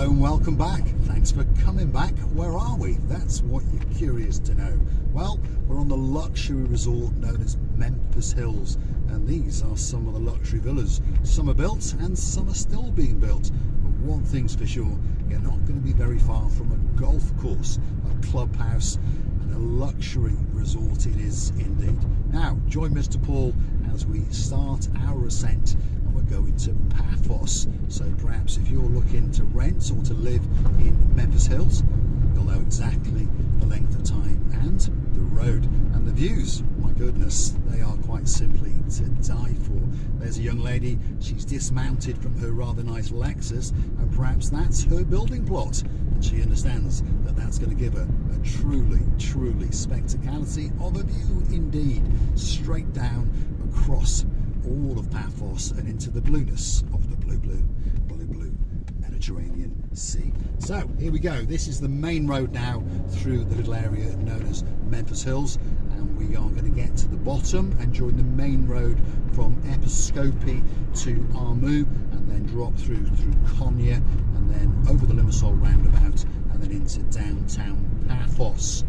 Hello and welcome back. Thanks for coming back. Where are we? That's what you're curious to know. Well, we're on the luxury resort known as Minthis Hills, and these are some of the luxury villas. Some are built and some are still being built. But one thing's for sure, you're not going to be very far from a golf course, a clubhouse, and a luxury resort it is indeed. Now, join Mr. Paul as we start our ascent, and we're going to Paphos. So perhaps if you're looking to rent or to live in Minthis Hills, you'll know exactly the length of time and the road and the views. My goodness, they are quite simply to die for. There's a young lady, she's dismounted from her rather nice Lexus, and perhaps that's her building plot, and she understands that that's going to give her a truly spectacality of a view indeed, straight down across all of Paphos and into the blueness of the blue Mediterranean Sea. So here we go. This is the main road now through the little area known as Minthis Hills, and we are going to get to the bottom and join the main road from Episcopi to Armu, and then drop through Konya, and then over the Limassol roundabout, and then into downtown Paphos.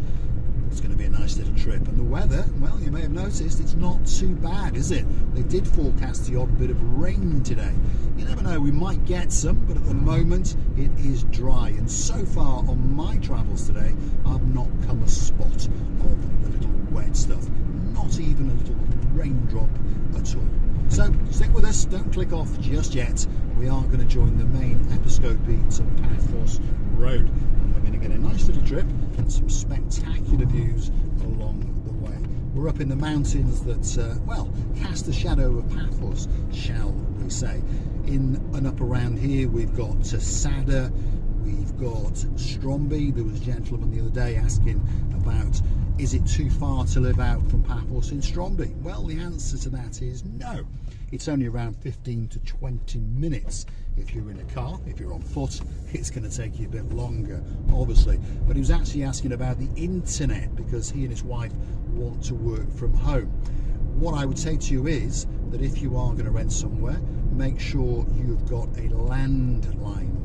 It's going to be a nice little trip, and the weather, well, you may have noticed, it's not too bad, is it? They did forecast the odd bit of rain today. You never know, we might get some, but at the moment it is dry, and so far on my travels today I've not come a spot of the little wet stuff, not even a little raindrop at all. So stick with us, don't click off just yet. We are going to join the main Episcopi to Paphos road, and we're going to get a nice little trip and some spectacular views along the way. We're up in the mountains that, well, cast the shadow of Paphos, shall we say. In and up around here we've got Sada, we've got Stromby. There was a gentleman the other day asking about, is it too far to live out from Paphos in Stromby? Well, the answer to that is no. It's only around 15 to 20 minutes if you're in a car. If you're on foot, it's going to take you a bit longer, obviously. But he was actually asking about the internet, because he and his wife want to work from home. What I would say to you is that if you are going to rent somewhere, make sure you've got a landline.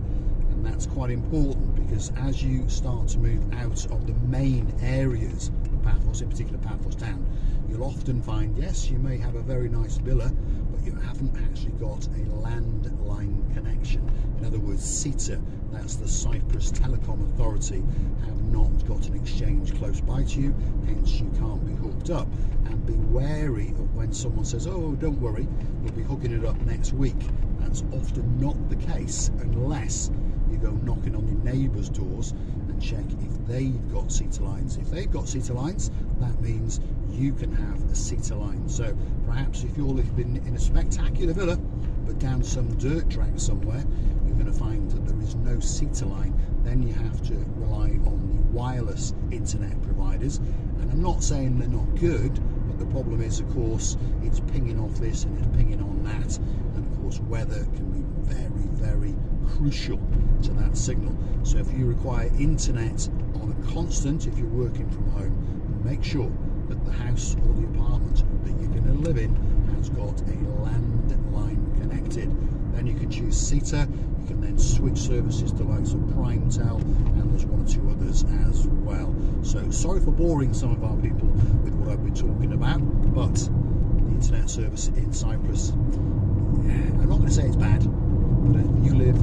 And that's quite important, because as you start to move out of the main areas of Paphos, in particular Paphos town, you'll often find, yes, you may have a very nice villa, but you haven't actually got a landline connection. In other words, CETA, that's the Cyprus Telecom Authority, have not got an exchange close by to you, hence you can't be hooked up. And be wary of when someone says, oh, don't worry, we'll be hooking it up next week. That's often not the case unless you go knocking on your neighbours' doors and check if they've got CETA lines. If they've got CETA lines, that means you can have a CETA line. So perhaps if you're living in a spectacular villa but down some dirt track somewhere, you're going to find that there is no CETA line. Then you have to rely on the wireless internet providers, and I'm not saying they're not good, but the problem is, of course, it's pinging off this and it's pinging on that, and of course weather can be very crucial to that signal. So if you require internet on a constant, if you're working from home, make sure that the house or the apartment that you're going to live in has got a landline connected. Then you can choose CETA. You can then switch services to likes of PrimeTel, and there's one or two others as well. So sorry for boring some of our people with what I've been talking about, but the internet service in Cyprus, I'm not going to say it's bad, but if you live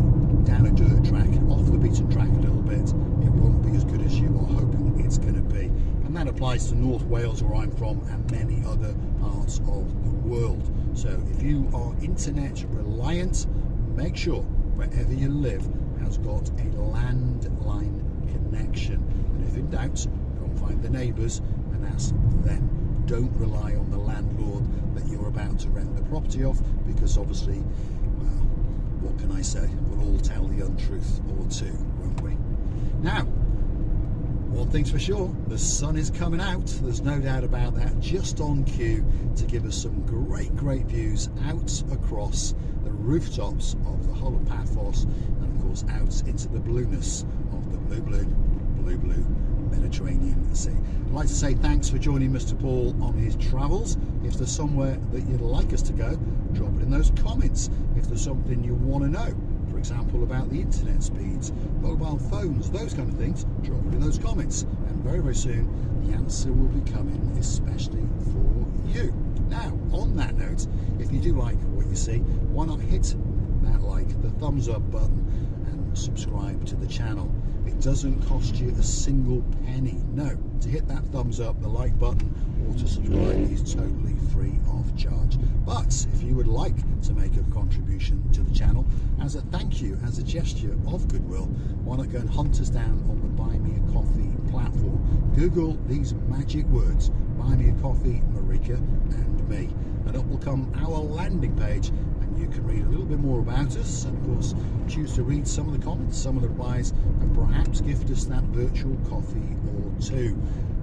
down a dirt track, off the beaten track a little bit, it won't be as good as you are hoping it's going to be. And that applies to North Wales, where I'm from, and many other parts of the world. So if you are internet reliant, make sure wherever you live has got a landline connection. And if in doubt, go and find the neighbours and ask them. Don't rely on the landlord that you're about to rent the property off, because obviously, well, what can I say? We'll all tell the untruth or two, won't we? Now, one thing's for sure, the sun is coming out. There's no doubt about that. Just on cue to give us some great views out across the rooftops of the whole of Paphos, and of course out into the blueness of the blue Mediterranean Sea. I'd like to say thanks for joining Mr. Paul on his travels. If there's somewhere that you'd like us to go, drop it in those comments. If there's something you want to know, for example, about the internet speeds, mobile phones, those kind of things, drop it in those comments. And very, very soon, the answer will be coming especially for you. Now, on that note, if you do like what you see, why not hit that like, the thumbs up button, and subscribe to the channel. It doesn't cost you a single penny. No, to hit that thumbs up, the like button, or to subscribe is totally free of charge. But if you would like to make a contribution to the channel as a thank you, as a gesture of goodwill, why not go and hunt us down on the Buy Me a Coffee platform. Google these magic words, Buy Me a Coffee, Marika and me, and up will come our landing page, and you can read a little bit more about us, and of course choose to read some of the comments, some of the replies, and perhaps gift us that virtual coffee or two,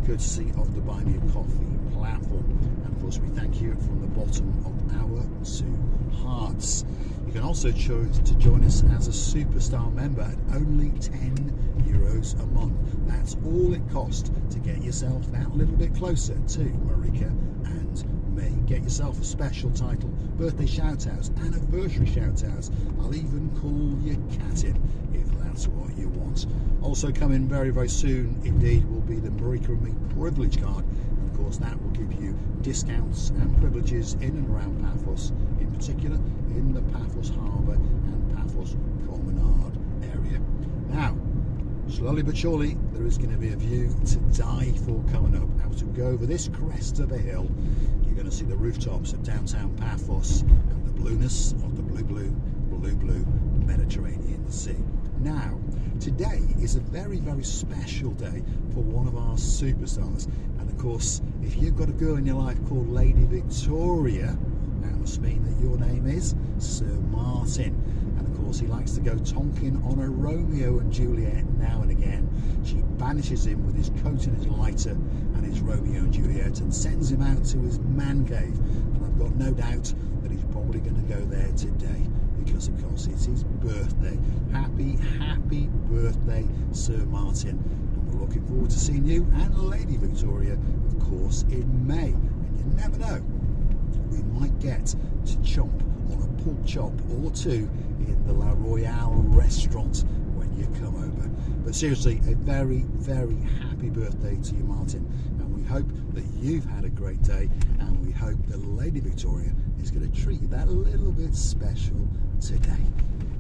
courtesy of the Buy Me a Coffee platform. And of course we thank you from the bottom of our two hearts. You can also choose to join us as a superstar member at only €10 a month. That's all it costs to get yourself that little bit closer to Marika and me. Get yourself a special title, birthday shout-outs, anniversary shout-outs. I'll even call your cat in if that's what you want. Also coming very, very soon indeed will be the Marika and me privilege card. And of course that will give you discounts and privileges in and around Paphos, in particular in the Paphos Harbour and Paphos Promenade area. Now, slowly but surely, there is going to be a view to die for coming up. As we go over this crest of a hill, you're going to see the rooftops of downtown Paphos and the blueness of the blue Mediterranean Sea. Now, today is a very, very special day for one of our superstars. And of course, if you've got a girl in your life called Lady Victoria, that must mean that your name is Sir Martin. And of course he likes to go tonking on a Romeo and Juliet now and again. She banishes him with his coat and his lighter and his Romeo and Juliet and sends him out to his man cave. And I've got no doubt that he's probably going to go there today, because of course it's his birthday. Happy, happy birthday, Sir Martin. And we're looking forward to seeing you and Lady Victoria, of course, in May. And you never know, we might get to chomp on a pork chop or two in the La Royale restaurant when you come over. But seriously, a very, very happy birthday to you, Martin, and we hope that you've had a great day, and we hope that Lady Victoria is going to treat you that little bit special today.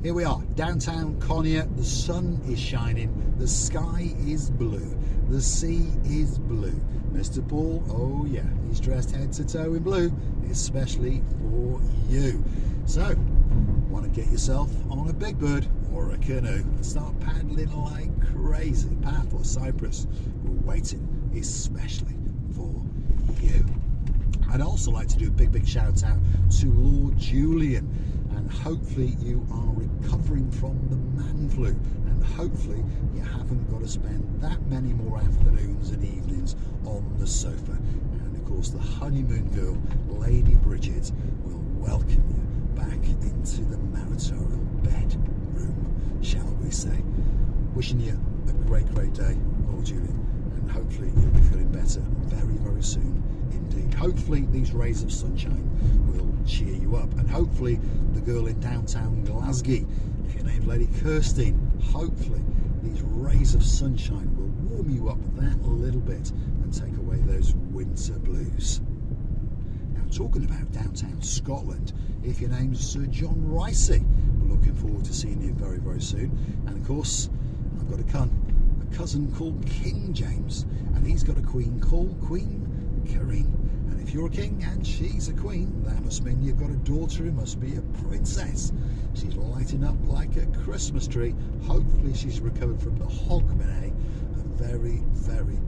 Here we are, downtown Konya. The sun is shining, the sky is blue, the sea is blue. Mr. Paul, oh yeah, he's dressed head to toe in blue, especially for you. So, want to get yourself on a big bird or a canoe and start paddling like crazy. Paphos Cyprus, we're waiting especially for you. I'd also like to do a big shout out to Lord Julian, and hopefully you are recovering from the man flu, and hopefully you haven't got to spend that many more afternoons and evenings on the sofa. And of course the honeymoon girl, Lady Bridget, will welcome you back into the marital bedroom, shall we say. Wishing you a great day, Lord Julian, and hopefully you'll be feeling better very, very soon indeed. Hopefully these rays of sunshine will cheer you up, and hopefully the girl in downtown Glasgow, if your name's Lady Kirstine, hopefully these rays of sunshine will warm you up that little bit and take away those winter blues. Now, talking about downtown Scotland, if your name's Sir John Ricey, we're looking forward to seeing you very, very soon. And of course, I've got a cousin called King James, and he's got a queen called Queen Karine. And if you're a king and she's a queen, that must mean you've got a daughter who must be a princess. She's lighting up like a Christmas tree. Hopefully she's recovered from the hogmanay. A very, very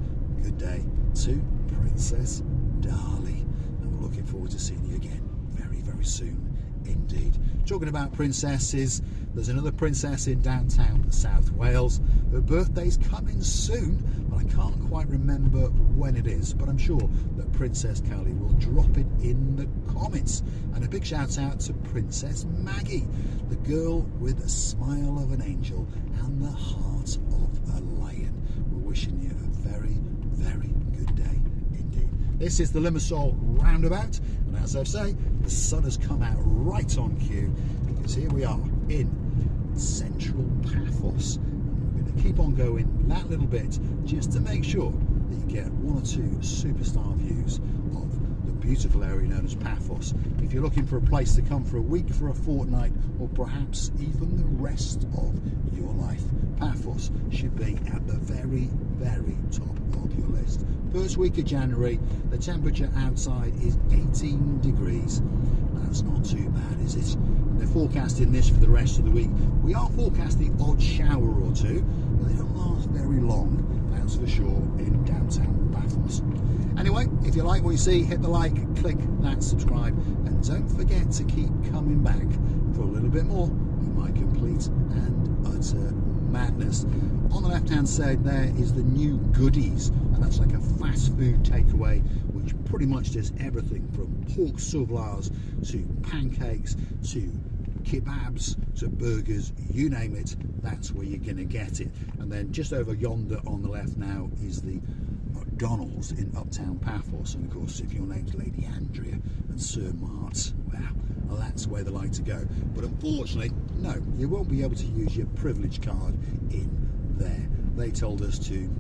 good day to Princess Darlie. And we're looking forward to seeing you again very, very soon indeed. Talking about princesses, there's another princess in downtown South Wales. Her birthday's coming soon, but I can't quite remember when it is, but I'm sure that Princess Callie will drop it in the comments. And a big shout out to Princess Maggie, the girl with a smile of an angel and the heart of a lion. We're wishing you a very, very good day indeed. This is the Limassol roundabout, and as I say, the sun has come out right on cue, because here we are in central Paphos. And we're going to keep on going that little bit just to make sure that you get one or two superstar views of the beautiful area known as Paphos. If you're looking for a place to come for a week, for a fortnight, or perhaps even the rest of your life, Paphos should be at the very, very top of your list. First week of January, the temperature outside is 18 degrees. That's not too bad, is it? And they're forecasting this for the rest of the week. We are forecasting odd shower or two, but they don't last very long, that's for sure, in downtown Paphos. Anyway, if you like what you see, hit the like, click that subscribe, and don't forget to keep coming back for a little bit more in my complete and utter madness. On the left hand side there is the new Goodies, and that's like a fast food takeaway which pretty much does everything from pork souvlares to pancakes to kebabs to burgers, you name it, that's where you're going to get it. And then just over yonder on the left now is the McDonald's in Uptown Paphos, and of course if your name's Lady Andrea and Sir Mart, well, that's where they like to go. But unfortunately, no, you won't be able to use your privilege card in there. They told us to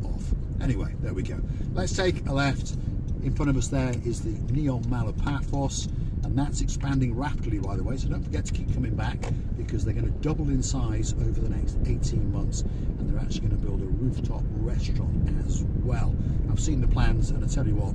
off. Anyway, there we go. Let's take a left. In front of us there is the Neon Mall of Paphos, and that's expanding rapidly, by the way, so don't forget to keep coming back, because they're going to double in size over the next 18 months, and they're actually going to build a rooftop restaurant as well. I've seen the plans, and I tell you what,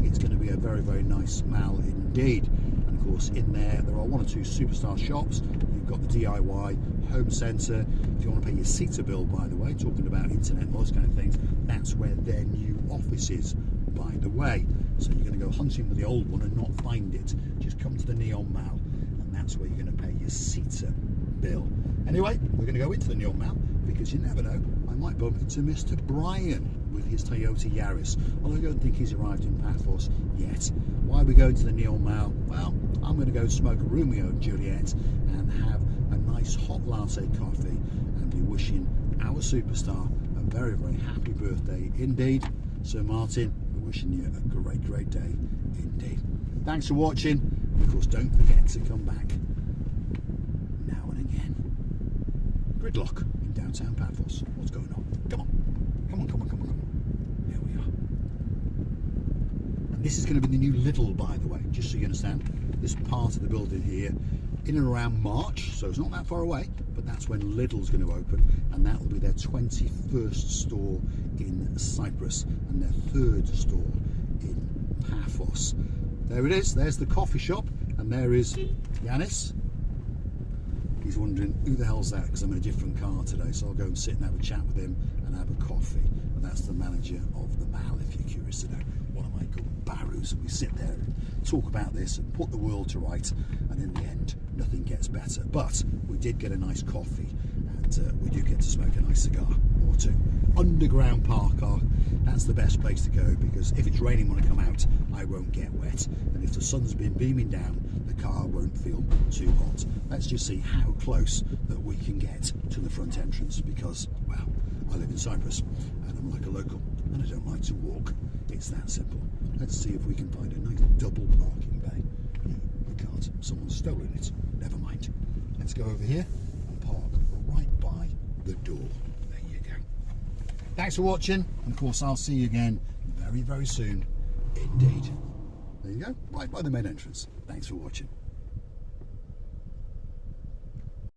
it's going to be a very, very nice mall indeed. And of course in there are one or two superstar shops. You've got the DIY home centre. If you want to pay your seater bill, by the way, talking about internet and those kind of things, that's where their new office is, by the way. So you're going to go hunting for the old one and not find it. Just come to the Neon Mall, and that's where you're going to pay your seater bill. Anyway, we're going to go into the Neon Mall, because you never know, I might bump into Mr. Brian with his Toyota Yaris, although I don't think he's arrived in Paphos yet. Why are we going to the Neon Mall? Well, I'm going to go smoke a Romeo and Juliet and have a nice hot latte coffee and be wishing our superstar a very, very happy birthday indeed. Sir Martin, we're wishing you a great, great day indeed. Thanks for watching. Of course, don't forget to come back now and again. Gridlock in downtown Paphos. What's going on? Come on. Come on, come on, come on, come on. Here we are. And this is going to be the new Lidl, by the way, just so you understand. This part of the building here, in and around March, so it's not that far away, but that's when Lidl's going to open, and that will be their 21st store in Cyprus and their 3rd store in Paphos. There it is, there's the coffee shop, and there is Yanis. He's wondering who the hell's that, because I'm in a different car today, so I'll go and sit and have a chat with him and have a coffee. And that's the manager of the mall, if you're curious to know. One of my good barroos, and we sit there and talk about this and put the world to right, and in the end nothing gets better. But we did get a nice coffee, and we do get to smoke a nice cigar or two. Underground park car, that's the best place to go, because if it's raining when I come out, I won't get wet, and if the sun's been beaming down, the car won't feel too hot. Let's just see how close that we can get to the front entrance, because, well, I live in Cyprus and I'm like a local and I don't like to walk. It's that simple. Let's see if we can find a nice double parking bay. We can't. Someone's stolen it. Never mind. Let's go over here and park right by the door. There you go. Thanks for watching, and of course I'll see you again very, very soon indeed. There you go, right by the main entrance. Thanks for watching.